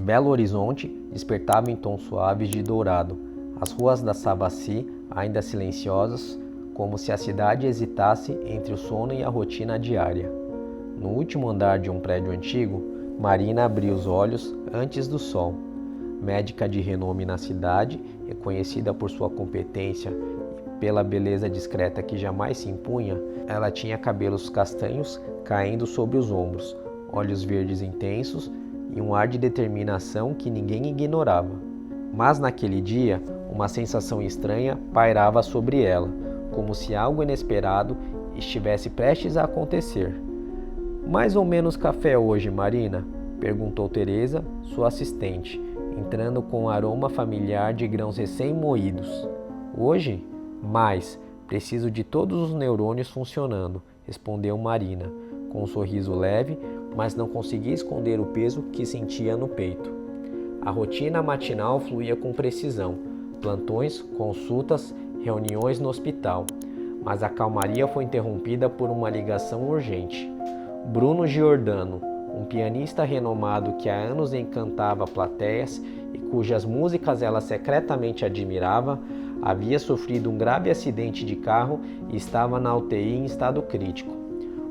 Belo Horizonte despertava em tons suaves de dourado, as ruas da Savassi ainda silenciosas, como se a cidade hesitasse entre o sono e a rotina diária. No último andar de um prédio antigo, Marina abriu os olhos antes do sol. Médica de renome na cidade, reconhecida por sua competência e pela beleza discreta que jamais se impunha, ela tinha cabelos castanhos caindo sobre os ombros, olhos verdes intensos e um ar de determinação que ninguém ignorava. Mas naquele dia, uma sensação estranha pairava sobre ela, como se algo inesperado estivesse prestes a acontecer. Mais ou menos café hoje, Marina? Perguntou Teresa, sua assistente, entrando com um aroma familiar de grãos recém-moídos. Hoje? Mais. Preciso de todos os neurônios funcionando, respondeu Marina, com um sorriso leve, mas não conseguia esconder o peso que sentia no peito. A rotina matinal fluía com precisão, plantões, consultas, reuniões no hospital, mas a calmaria foi interrompida por uma ligação urgente. Bruno Giordano, um pianista renomado que há anos encantava plateias e cujas músicas ela secretamente admirava, havia sofrido um grave acidente de carro e estava na UTI em estado crítico.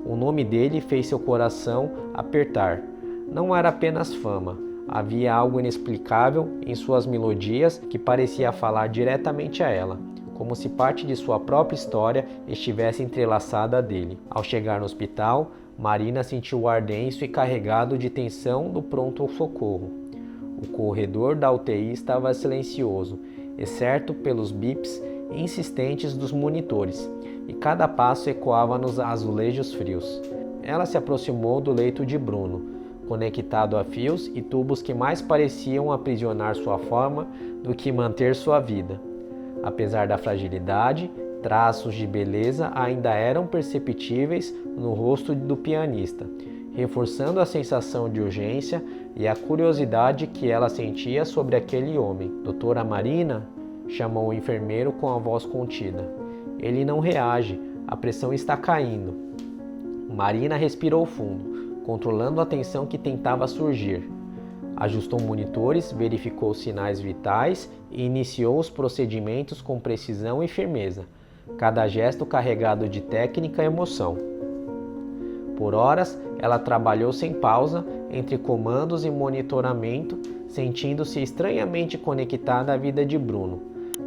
O nome dele fez seu coração apertar. Não era apenas fama, havia algo inexplicável em suas melodias que parecia falar diretamente a ela, como se parte de sua própria história estivesse entrelaçada a dele. Ao chegar no hospital, Marina sentiu o ar denso e carregado de tensão do pronto-socorro. O corredor da UTI estava silencioso, exceto pelos bips insistentes dos monitores, e cada passo ecoava nos azulejos frios. Ela se aproximou do leito de Bruno, conectado a fios e tubos que mais pareciam aprisionar sua forma do que manter sua vida. Apesar da fragilidade, traços de beleza ainda eram perceptíveis no rosto do pianista, reforçando a sensação de urgência e a curiosidade que ela sentia sobre aquele homem. Doutora Marina? Chamou o enfermeiro com a voz contida. Ele não reage, a pressão está caindo. Marina respirou fundo, controlando a tensão que tentava surgir. Ajustou monitores, verificou sinais vitais e iniciou os procedimentos com precisão e firmeza, cada gesto carregado de técnica e emoção. Por horas, ela trabalhou sem pausa, entre comandos e monitoramento, sentindo-se estranhamente conectada à vida de Bruno.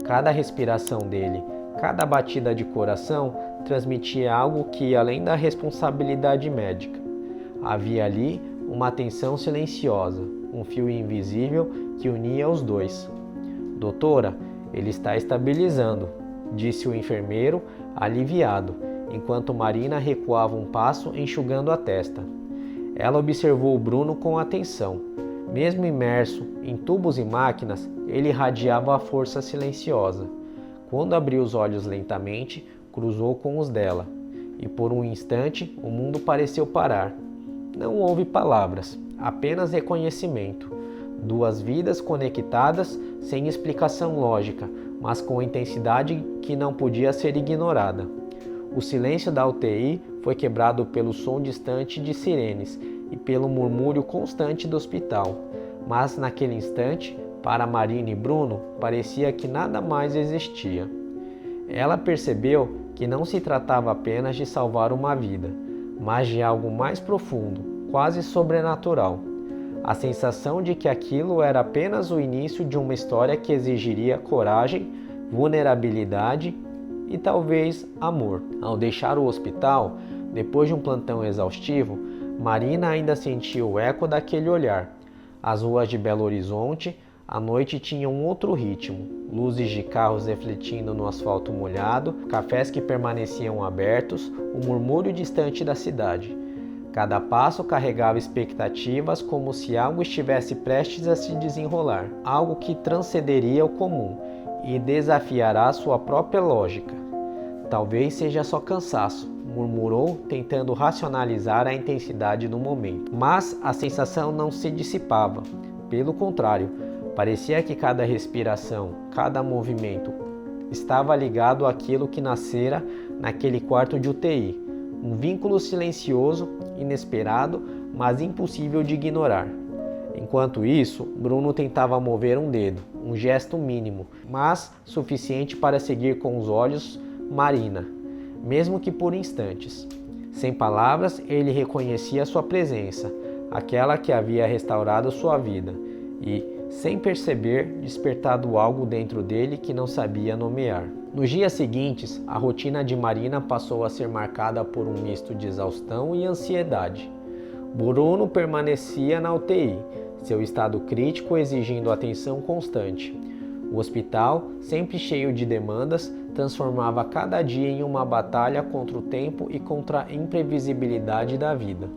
Cada respiração dele, cada batida de coração transmitia algo que ia além da responsabilidade médica. Havia ali uma tensão silenciosa, um fio invisível que unia os dois. Doutora, ele está estabilizando, disse o enfermeiro, aliviado, enquanto Marina recuava um passo, enxugando a testa. Ela observou Bruno com atenção. Mesmo imerso em tubos e máquinas, ele irradiava a força silenciosa. Quando abriu os olhos lentamente, cruzou com os dela, e por um instante o mundo pareceu parar. Não houve palavras, apenas reconhecimento. Duas vidas conectadas sem explicação lógica, mas com intensidade que não podia ser ignorada. O silêncio da UTI foi quebrado pelo som distante de sirenes e pelo murmúrio constante do hospital. Mas naquele instante, para Marina e Bruno, parecia que nada mais existia. Ela percebeu que não se tratava apenas de salvar uma vida, mas de algo mais profundo, quase sobrenatural. A sensação de que aquilo era apenas o início de uma história que exigiria coragem, vulnerabilidade e talvez amor. Ao deixar o hospital, depois de um plantão exaustivo, Marina ainda sentiu o eco daquele olhar. As ruas de Belo Horizonte, à noite tinham um outro ritmo, luzes de carros refletindo no asfalto molhado, cafés que permaneciam abertos, o murmúrio distante da cidade. Cada passo carregava expectativas como se algo estivesse prestes a se desenrolar, algo que transcenderia o comum e desafiará sua própria lógica. Talvez seja só cansaço, murmurou, tentando racionalizar a intensidade do momento. Mas a sensação não se dissipava. Pelo contrário, parecia que cada respiração, cada movimento estava ligado àquilo que nascera naquele quarto de UTI. Um vínculo silencioso, inesperado, mas impossível de ignorar. Enquanto isso, Bruno tentava mover um dedo, um gesto mínimo, mas suficiente para seguir com os olhos Marina, mesmo que por instantes. Sem palavras, ele reconhecia sua presença, aquela que havia restaurado sua vida, e, sem perceber, despertado algo dentro dele que não sabia nomear. Nos dias seguintes, a rotina de Marina passou a ser marcada por um misto de exaustão e ansiedade. Bruno permanecia na UTI, seu estado crítico exigindo atenção constante. O hospital, sempre cheio de demandas, transformava cada dia em uma batalha contra o tempo e contra a imprevisibilidade da vida.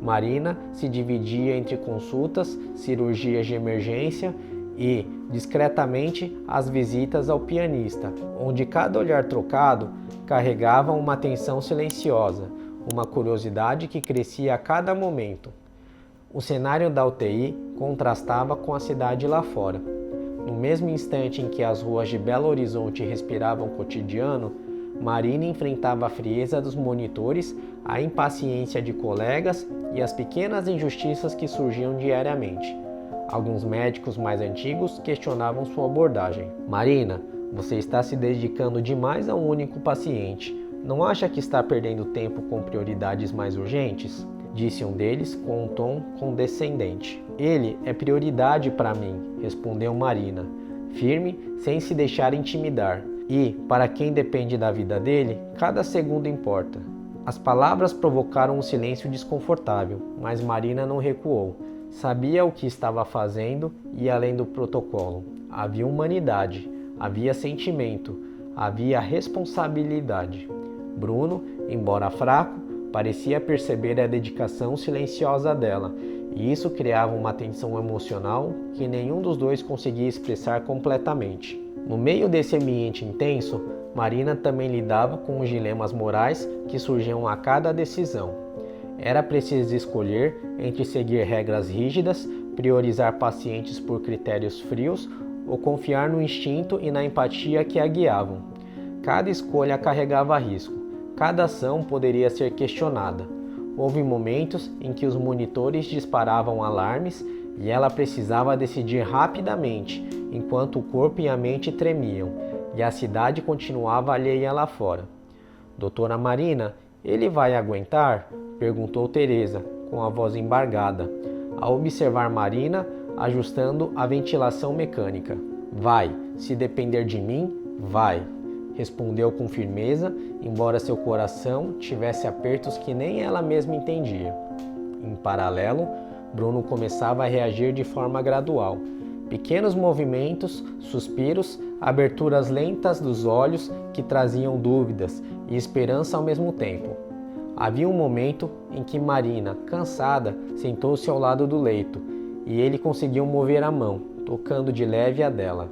Marina se dividia entre consultas, cirurgias de emergência e, discretamente, as visitas ao pianista, onde cada olhar trocado carregava uma tensão silenciosa, uma curiosidade que crescia a cada momento. O cenário da UTI contrastava com a cidade lá fora. No mesmo instante em que as ruas de Belo Horizonte respiravam o cotidiano, Marina enfrentava a frieza dos monitores, a impaciência de colegas e as pequenas injustiças que surgiam diariamente. Alguns médicos mais antigos questionavam sua abordagem. Marina, você está se dedicando demais a um único paciente. Não acha que está perdendo tempo com prioridades mais urgentes? Disse um deles com um tom condescendente. Ele é prioridade para mim, respondeu Marina, firme, sem se deixar intimidar. E, para quem depende da vida dele, cada segundo importa. As palavras provocaram um silêncio desconfortável, mas Marina não recuou. Sabia o que estava fazendo e além do protocolo. Havia humanidade, havia sentimento, havia responsabilidade. Bruno, embora fraco, parecia perceber a dedicação silenciosa dela, e isso criava uma tensão emocional que nenhum dos dois conseguia expressar completamente. No meio desse ambiente intenso, Marina também lidava com os dilemas morais que surgiam a cada decisão. Era preciso escolher entre seguir regras rígidas, priorizar pacientes por critérios frios ou confiar no instinto e na empatia que a guiavam. Cada escolha carregava risco, cada ação poderia ser questionada. Houve momentos em que os monitores disparavam alarmes e ela precisava decidir rapidamente, enquanto o corpo e a mente tremiam, e a cidade continuava alheia lá fora. Doutora Marina, ele vai aguentar? Perguntou Teresa, com a voz embargada, ao observar Marina ajustando a ventilação mecânica. Vai, se depender de mim, vai, respondeu com firmeza, embora seu coração tivesse apertos que nem ela mesma entendia. Em paralelo, Bruno começava a reagir de forma gradual. Pequenos movimentos, suspiros, aberturas lentas dos olhos que traziam dúvidas e esperança ao mesmo tempo. Havia um momento em que Marina, cansada, sentou-se ao lado do leito e ele conseguiu mover a mão, tocando de leve a dela.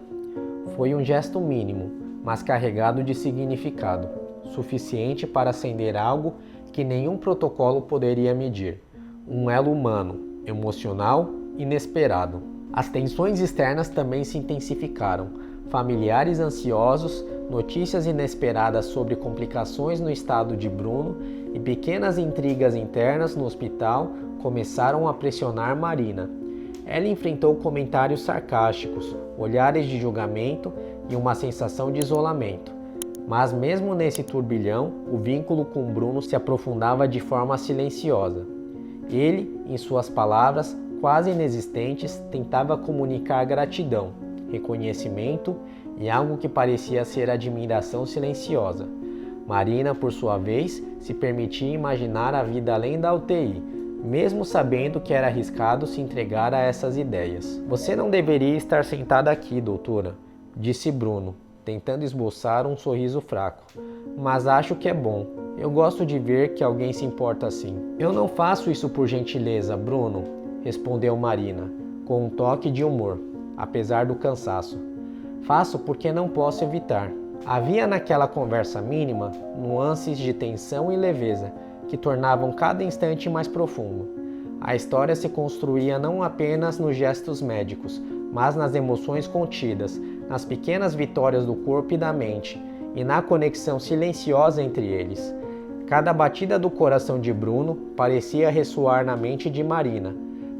Foi um gesto mínimo, mas carregado de significado, suficiente para acender algo que nenhum protocolo poderia medir. Um elo humano, emocional, inesperado. As tensões externas também se intensificaram. Familiares ansiosos, notícias inesperadas sobre complicações no estado de Bruno e pequenas intrigas internas no hospital começaram a pressionar Marina. Ela enfrentou comentários sarcásticos, olhares de julgamento e uma sensação de isolamento. Mas mesmo nesse turbilhão, o vínculo com Bruno se aprofundava de forma silenciosa. Ele, em suas palavras, quase inexistentes, tentava comunicar gratidão, reconhecimento e algo que parecia ser admiração silenciosa. Marina, por sua vez, se permitia imaginar a vida além da UTI, mesmo sabendo que era arriscado se entregar a essas ideias. Você não deveria estar sentada aqui, doutora, disse Bruno, tentando esboçar um sorriso fraco. Mas acho que é bom. Eu gosto de ver que alguém se importa assim. Eu não faço isso por gentileza, Bruno, respondeu Marina, com um toque de humor, apesar do cansaço. Faço porque não posso evitar. Havia naquela conversa mínima nuances de tensão e leveza que tornavam cada instante mais profundo. A história se construía não apenas nos gestos médicos, mas nas emoções contidas, nas pequenas vitórias do corpo e da mente, e na conexão silenciosa entre eles. Cada batida do coração de Bruno parecia ressoar na mente de Marina.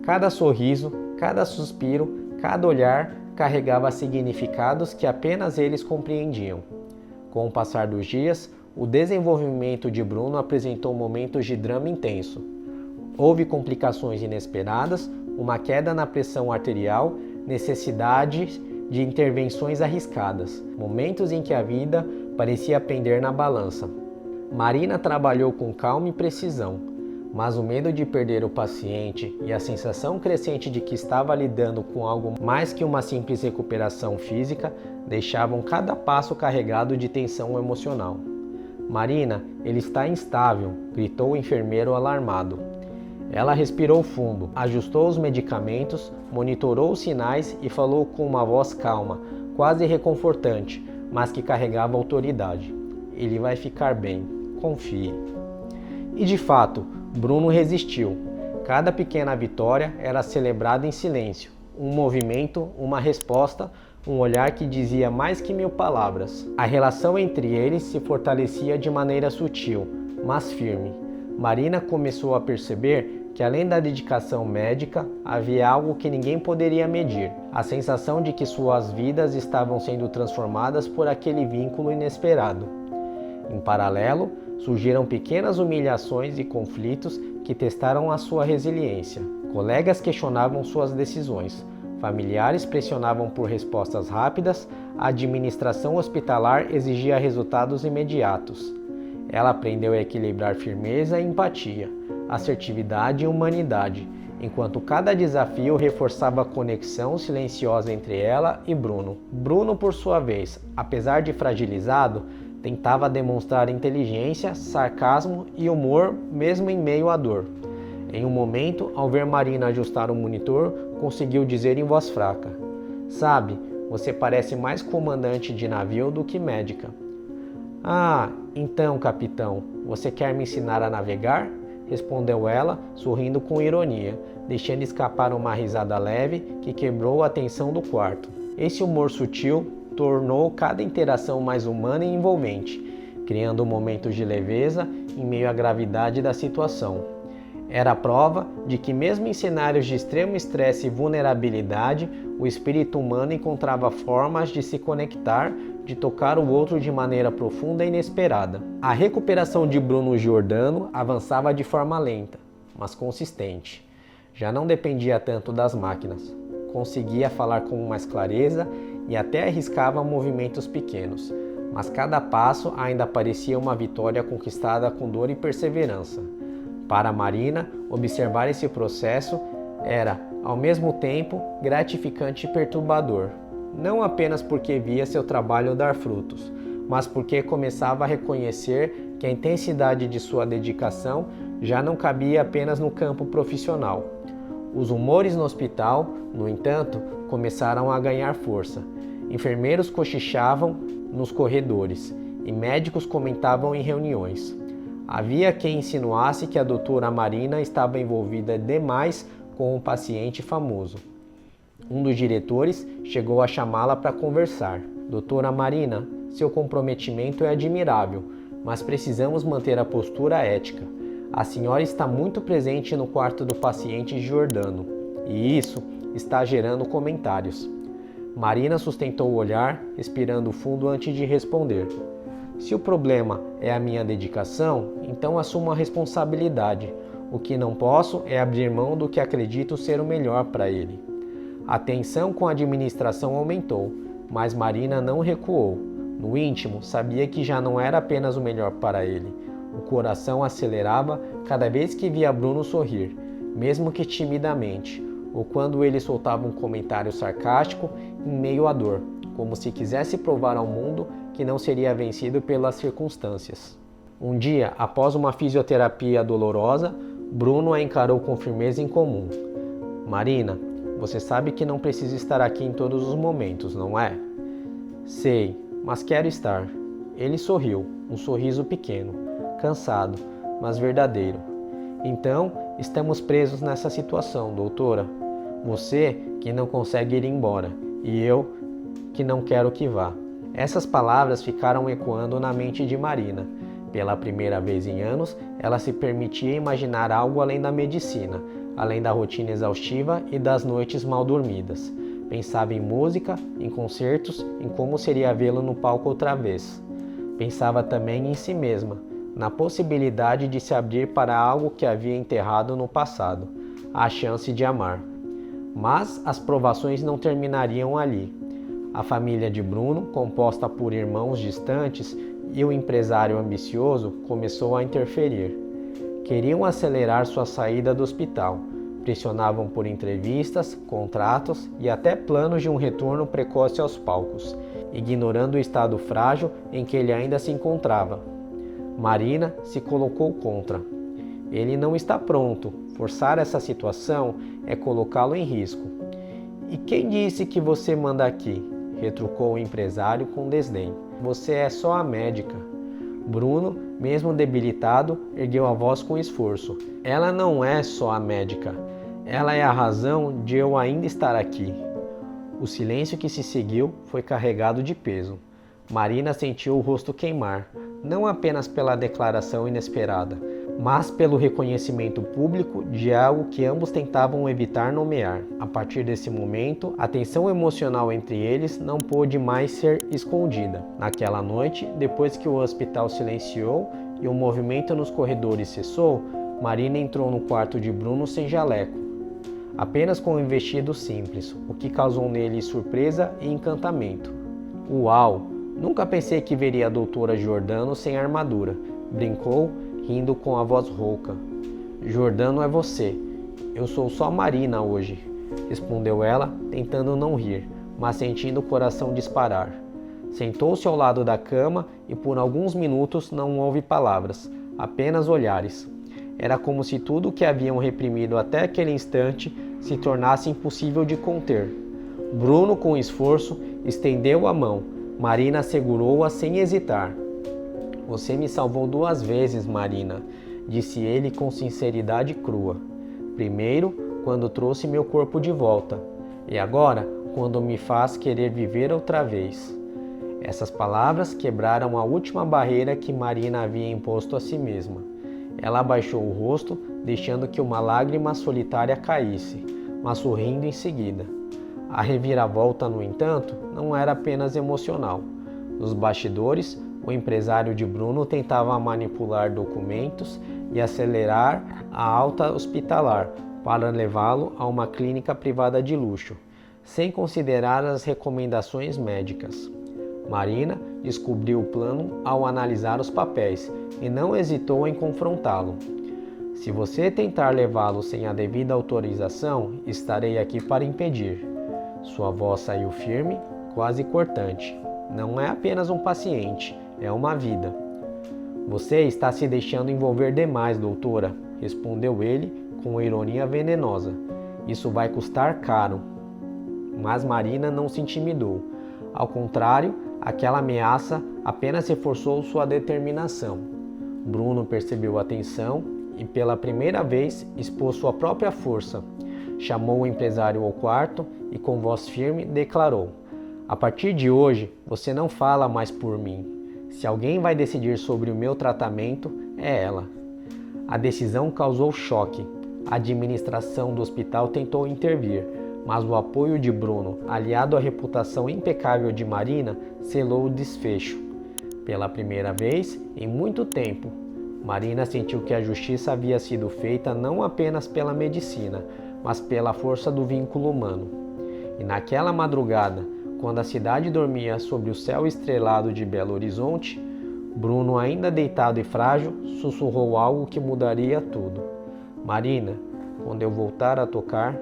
Cada sorriso, Cada suspiro, cada olhar carregava significados que apenas eles compreendiam. Com o passar dos dias, o desenvolvimento de Bruno apresentou momentos de drama intenso. Houve complicações inesperadas, uma queda na pressão arterial, necessidade de intervenções arriscadas, momentos em que a vida parecia pender na balança. Marina trabalhou com calma e precisão, mas o medo de perder o paciente e a sensação crescente de que estava lidando com algo mais que uma simples recuperação física deixavam cada passo carregado de tensão emocional. "Marina, ele está instável", gritou o enfermeiro alarmado. Ela respirou fundo, ajustou os medicamentos, monitorou os sinais e falou com uma voz calma, quase reconfortante, mas que carregava autoridade. "Ele vai ficar bem, confie." E de fato, Bruno resistiu. Cada pequena vitória era celebrada em silêncio. Um movimento, uma resposta, um olhar que dizia mais que 1000 palavras. A relação entre eles se fortalecia de maneira sutil, mas firme. Marina começou a perceber que, além da dedicação médica, havia algo que ninguém poderia medir: a sensação de que suas vidas estavam sendo transformadas por aquele vínculo inesperado. Em paralelo, surgiram pequenas humilhações e conflitos que testaram a sua resiliência. Colegas questionavam suas decisões, familiares pressionavam por respostas rápidas, a administração hospitalar exigia resultados imediatos. Ela aprendeu a equilibrar firmeza e empatia, assertividade e humanidade, enquanto cada desafio reforçava a conexão silenciosa entre ela e Bruno. Bruno, por sua vez, apesar de fragilizado, tentava demonstrar inteligência, sarcasmo e humor mesmo em meio à dor. Em um momento, ao ver Marina ajustar o monitor, conseguiu dizer em voz fraca: "Sabe, você parece mais comandante de navio do que médica." "Ah, então, capitão, você quer me ensinar a navegar?" respondeu ela, sorrindo com ironia, deixando escapar uma risada leve que quebrou a tensão do quarto. Esse humor sutil tornou cada interação mais humana e envolvente, criando momentos de leveza em meio à gravidade da situação. Era a prova de que, mesmo em cenários de extremo estresse e vulnerabilidade, o espírito humano encontrava formas de se conectar, de tocar o outro de maneira profunda e inesperada. A recuperação de Bruno Giordano avançava de forma lenta, mas consistente. Já não dependia tanto das máquinas. Conseguia falar com mais clareza e até arriscava movimentos pequenos, mas cada passo ainda parecia uma vitória conquistada com dor e perseverança. Para Marina, observar esse processo era, ao mesmo tempo, gratificante e perturbador. Não apenas porque via seu trabalho dar frutos, mas porque começava a reconhecer que a intensidade de sua dedicação já não cabia apenas no campo profissional. Os rumores no hospital, no entanto, começaram a ganhar força. Enfermeiros cochichavam nos corredores e médicos comentavam em reuniões. Havia quem insinuasse que a doutora Marina estava envolvida demais com um paciente famoso. Um dos diretores chegou a chamá-la para conversar. "Doutora Marina, seu comprometimento é admirável, mas precisamos manter a postura ética. A senhora está muito presente no quarto do paciente Giordano, e isso está gerando comentários." Marina sustentou o olhar, respirando fundo antes de responder. "Se o problema é a minha dedicação, então assumo a responsabilidade. O que não posso é abrir mão do que acredito ser o melhor para ele." A tensão com a administração aumentou, mas Marina não recuou. No íntimo, sabia que já não era apenas o melhor para ele. O coração acelerava cada vez que via Bruno sorrir, mesmo que timidamente, ou quando ele soltava um comentário sarcástico em meio à dor, como se quisesse provar ao mundo que não seria vencido pelas circunstâncias. Um dia, após uma fisioterapia dolorosa, Bruno a encarou com firmeza incomum. "Marina, você sabe que não preciso estar aqui em todos os momentos, não é?" "Sei, mas quero estar." Ele sorriu, um sorriso pequeno, cansado, mas verdadeiro. "Então, estamos presos nessa situação, doutora. Você que não consegue ir embora, e eu que não quero que vá." Essas palavras ficaram ecoando na mente de Marina. Pela primeira vez em anos, ela se permitia imaginar algo além da medicina, além da rotina exaustiva e das noites mal dormidas. Pensava em música, em concertos, em como seria vê-lo no palco outra vez. Pensava também em si mesma, na possibilidade de se abrir para algo que havia enterrado no passado, a chance de amar. Mas as provações não terminariam ali. A família de Bruno, composta por irmãos distantes, e o empresário ambicioso começou a interferir. Queriam acelerar sua saída do hospital. Pressionavam por entrevistas, contratos e até planos de um retorno precoce aos palcos, ignorando o estado frágil em que ele ainda se encontrava. Marina se colocou contra. Ele não está pronto. Forçar essa situação é colocá-lo em risco. E quem disse que você manda aqui? Retrucou o empresário com desdém. Você é só a médica. Bruno, mesmo debilitado, ergueu a voz com esforço. Ela não é só a médica. Ela é a razão de eu ainda estar aqui. O silêncio que se seguiu foi carregado de peso. Marina sentiu o rosto queimar, não apenas pela declaração inesperada, mas pelo reconhecimento público de algo que ambos tentavam evitar nomear. A partir desse momento, a tensão emocional entre eles não pôde mais ser escondida. Naquela noite, depois que o hospital silenciou e o movimento nos corredores cessou, Marina entrou no quarto de Bruno sem jaleco, apenas com um vestido simples, o que causou nele surpresa e encantamento. Uau! Nunca pensei que veria a doutora Giordano sem armadura, brincou, rindo com a voz rouca. Giordano é você. Eu sou só Marina hoje, respondeu ela, tentando não rir, mas sentindo o coração disparar. Sentou-se ao lado da cama e por alguns minutos não houve palavras, apenas olhares. Era como se tudo o que haviam reprimido até aquele instante se tornasse impossível de conter. Bruno, com esforço, estendeu a mão. Marina segurou-a sem hesitar. Você me salvou 2 vezes, Marina, disse ele com sinceridade crua. Primeiro, quando trouxe meu corpo de volta, e agora, quando me faz querer viver outra vez. Essas palavras quebraram a última barreira que Marina havia imposto a si mesma. Ela abaixou o rosto, deixando que uma lágrima solitária caísse, mas sorrindo em seguida. A reviravolta, no entanto, não era apenas emocional. Nos bastidores, o empresário de Bruno tentava manipular documentos e acelerar a alta hospitalar para levá-lo a uma clínica privada de luxo, sem considerar as recomendações médicas. Marina descobriu o plano ao analisar os papéis e não hesitou em confrontá-lo. Se você tentar levá-lo sem a devida autorização, estarei aqui para impedir. Sua voz saiu firme, quase cortante. Não é apenas um paciente, é uma vida. Você está se deixando envolver demais, doutora, respondeu ele com ironia venenosa. Isso vai custar caro. Mas Marina não se intimidou. Ao contrário, aquela ameaça apenas reforçou sua determinação. Bruno percebeu a tensão e pela primeira vez expôs sua própria força. Chamou o empresário ao quarto e com voz firme declarou: a partir de hoje, você não fala mais por mim. Se alguém vai decidir sobre o meu tratamento, é ela. A decisão causou choque. A administração do hospital tentou intervir, mas o apoio de Bruno, aliado à reputação impecável de Marina, selou o desfecho. Pela primeira vez em muito tempo, Marina sentiu que a justiça havia sido feita não apenas pela medicina, mas pela força do vínculo humano. E naquela madrugada, quando a cidade dormia sob o céu estrelado de Belo Horizonte, Bruno, ainda deitado e frágil, sussurrou algo que mudaria tudo. Marina, quando eu voltar a tocar,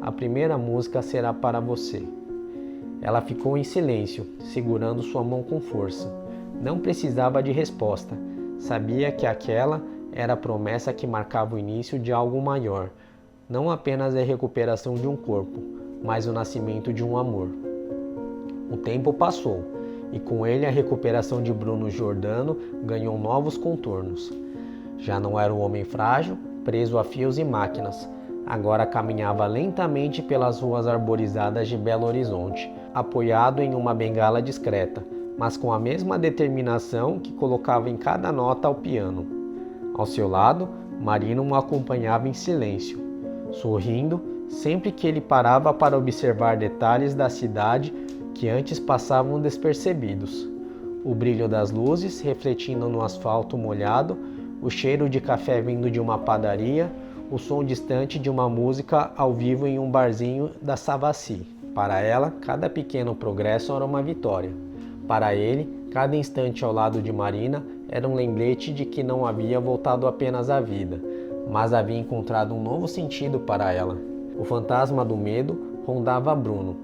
a primeira música será para você. Ela ficou em silêncio, segurando sua mão com força. Não precisava de resposta. Sabia que aquela era a promessa que marcava o início de algo maior. Não apenas a recuperação de um corpo, mas o nascimento de um amor. O tempo passou, e com ele a recuperação de Bruno Giordano ganhou novos contornos. Já não era um homem frágil, preso a fios e máquinas. Agora caminhava lentamente pelas ruas arborizadas de Belo Horizonte, apoiado em uma bengala discreta, mas com a mesma determinação que colocava em cada nota ao piano. Ao seu lado, Marina o acompanhava em silêncio. sorrindo sempre que ele parava para observar detalhes da cidade que antes passavam despercebidos. O brilho das luzes refletindo no asfalto molhado, o cheiro de café vindo de uma padaria, o som distante de uma música ao vivo em um barzinho da Savassi. Para ela, cada pequeno progresso era uma vitória. Para ele, cada instante ao lado de Marina era um lembrete de que não havia voltado apenas à vida, mas havia encontrado um novo sentido para ela. O fantasma do medo rondava Bruno.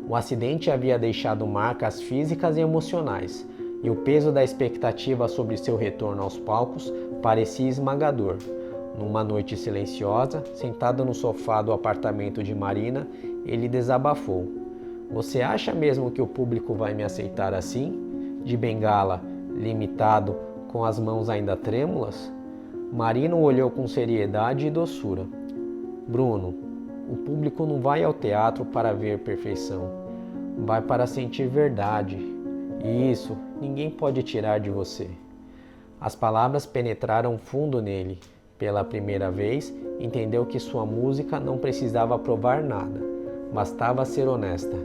O acidente havia deixado marcas físicas e emocionais, e o peso da expectativa sobre seu retorno aos palcos parecia esmagador. Numa noite silenciosa, sentado no sofá do apartamento de Marina, ele desabafou. Você acha mesmo que o público vai me aceitar assim? De bengala, limitado, com as mãos ainda trêmulas? Marina o olhou com seriedade e doçura. Bruno, o público não vai ao teatro para ver perfeição. Vai para sentir verdade. E isso ninguém pode tirar de você. As palavras penetraram fundo nele. Pela primeira vez, entendeu que sua música não precisava provar nada, bastava ser honesta.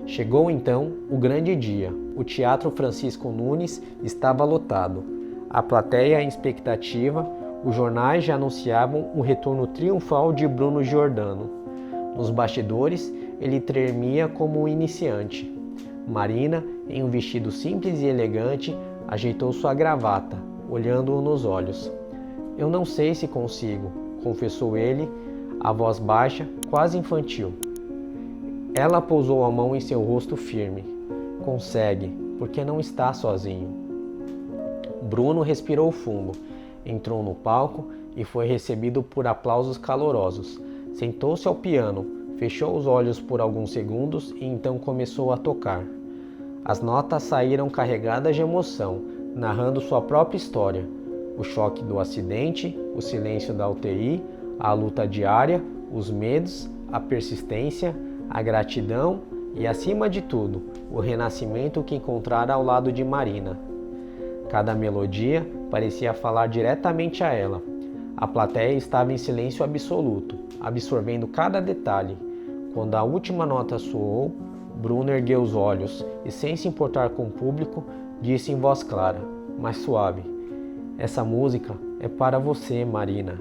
Chegou então o grande dia. O Teatro Francisco Nunes estava lotado. A plateia em expectativa, os jornais já anunciavam o retorno triunfal de Bruno Giordano. Nos bastidores, ele tremia como um iniciante. Marina, em um vestido simples e elegante, ajeitou sua gravata, olhando-o nos olhos. Eu não sei se consigo, confessou ele, a voz baixa, quase infantil. Ela pousou a mão em seu rosto firme. Consegue, porque não está sozinho. Bruno respirou fundo, entrou no palco e foi recebido por aplausos calorosos. Sentou-se ao piano, fechou os olhos por alguns segundos e então começou a tocar. As notas saíram carregadas de emoção, narrando sua própria história. O choque do acidente, o silêncio da UTI, a luta diária, os medos, a persistência, a gratidão e, acima de tudo, o renascimento que encontrara ao lado de Marina. Cada melodia parecia falar diretamente a ela. A plateia estava em silêncio absoluto, absorvendo cada detalhe. Quando a última nota soou, Bruno ergueu os olhos e, sem se importar com o público, disse em voz clara, mas suave: essa música é para você, Marina.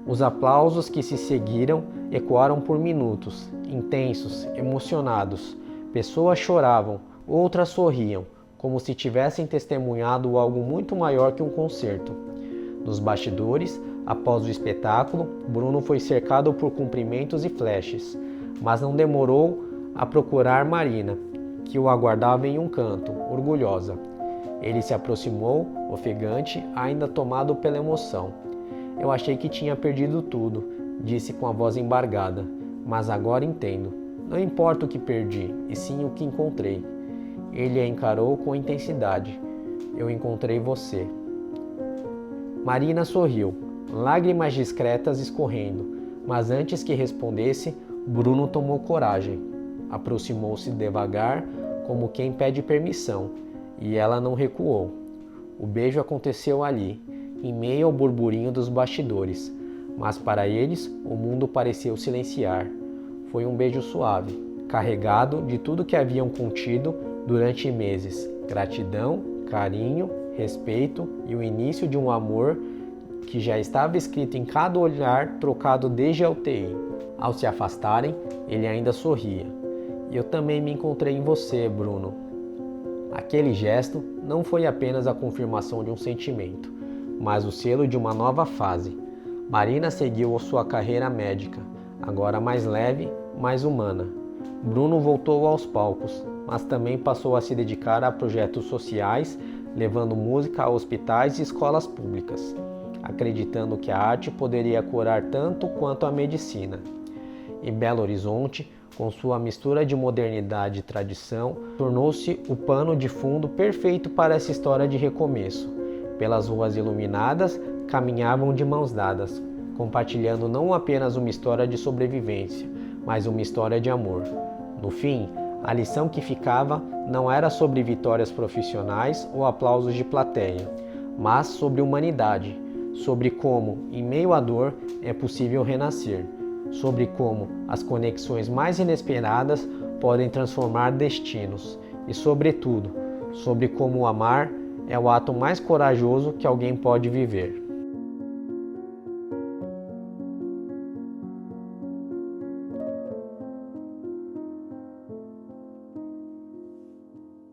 Os aplausos que se seguiram ecoaram por minutos, intensos, emocionados. Pessoas choravam, outras sorriam, como se tivessem testemunhado algo muito maior que um concerto. Nos bastidores, após o espetáculo, Bruno foi cercado por cumprimentos e flashes, mas não demorou a procurar Marina, que o aguardava em um canto, orgulhosa. Ele se aproximou, ofegante, ainda tomado pela emoção. Eu achei que tinha perdido tudo, disse com a voz embargada, mas agora entendo. Não importa o que perdi, e sim o que encontrei. Ele a encarou com intensidade. Eu encontrei você. Marina sorriu, lágrimas discretas escorrendo, mas antes que respondesse, Bruno tomou coragem. Aproximou-se devagar, como quem pede permissão, e ela não recuou. O beijo aconteceu ali, em meio ao burburinho dos bastidores, mas para eles o mundo pareceu silenciar. Foi um beijo suave, carregado de tudo que haviam contido durante meses: gratidão, carinho, respeito e o início de um amor que já estava escrito em cada olhar trocado desde a UTI. Ao se afastarem, ele ainda sorria. Eu também me encontrei em você, Bruno. Aquele gesto não foi apenas a confirmação de um sentimento, mas o selo de uma nova fase. Marina seguiu sua carreira médica, agora mais leve, mais humana. Bruno voltou aos palcos, mas também passou a se dedicar a projetos sociais, levando música a hospitais e escolas públicas, acreditando que a arte poderia curar tanto quanto a medicina. Em Belo Horizonte, com sua mistura de modernidade e tradição, tornou-se o pano de fundo perfeito para essa história de recomeço. Pelas ruas iluminadas, caminhavam de mãos dadas, compartilhando não apenas uma história de sobrevivência, mas uma história de amor. No fim, a lição que ficava não era sobre vitórias profissionais ou aplausos de plateia, mas sobre humanidade, sobre como, em meio à dor, é possível renascer. sobre como as conexões mais inesperadas podem transformar destinos e, sobretudo, sobre como amar é o ato mais corajoso que alguém pode viver.